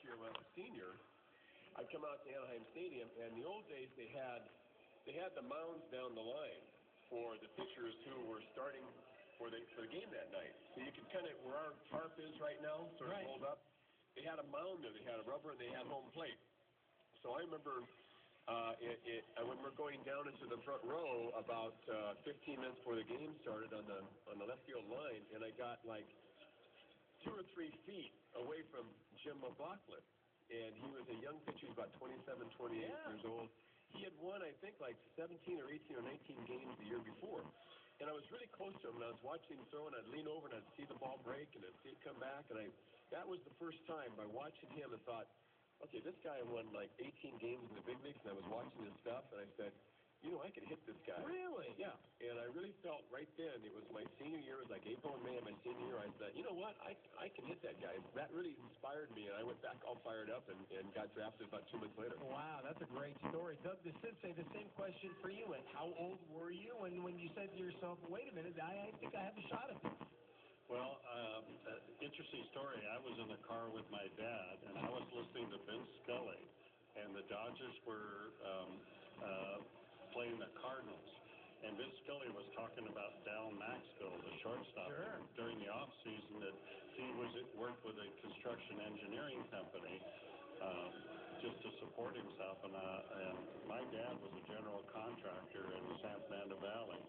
year when I was a senior, I'd come out to Anaheim Stadium, and in the old days they had the mounds down the line for the pitchers who were starting for the game that night. So you could kind of, where our tarp is right now, sort of rolled up, they had a mound there. They had a rubber, and they had home plate. So I remember when we're going down into the front row about 15 minutes before the game started on the left field line, and I got like 2 or 3 feet away from Jim McLaughlin. And he was a young pitcher, he was about 27, 28 years old. He had won, I think, like 17 or 18 or 19 games the year before. And I was really close to him, and I was watching him throw, and I'd lean over, and I'd see the ball break, and I'd see it come back. And that was the first time by watching him and thought, okay, this guy won like 18 games in the big leagues, and I was watching his stuff, and I said, you know, I can hit this guy. Really? Yeah. And I really felt right then, it was my senior year, it was like April and May of my senior year, I said, you know what, I can hit that guy. That really inspired me, and I went back all fired up and got drafted about 2 months later. Wow, that's a great story. Doug DeCinces, the same question for you. And how old were you when you said to yourself, wait a minute, I think I have a shot at this? Well, interesting story. I was in the car with my dad, and I was listening to Vince Scully, and the Dodgers were playing the Cardinals. And Vince Scully was talking about Dal Maxfield, the shortstop, during the off season, that he worked with a construction engineering company just to support himself. And my dad was a general contractor in the San Fernando Valley.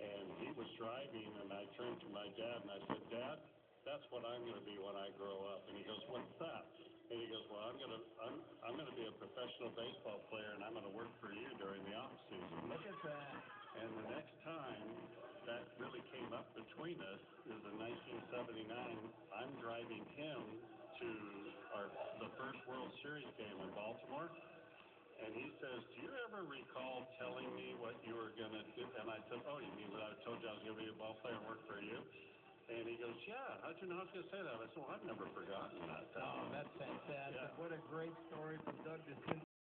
And he was driving, and I turned to my dad and I said, Dad, that's what I'm going to be when I grow up. And he goes, what's that? And he goes, well, I'm going to be a professional baseball player, and I'm going to work for you during the off season. Look at that. And the next time that really came up between us is in 1979. I'm driving him to the first World Series game in Baltimore. And he says, do you ever recall telling me what you were going to do? And I said, oh, you mean that I told you I was going to be a ball player and work for you? And he goes, yeah, how'd you know I was going to say that? I said, well, I've never forgotten that. Oh, that's fantastic. Yeah. What a great story from Doug DeCinces.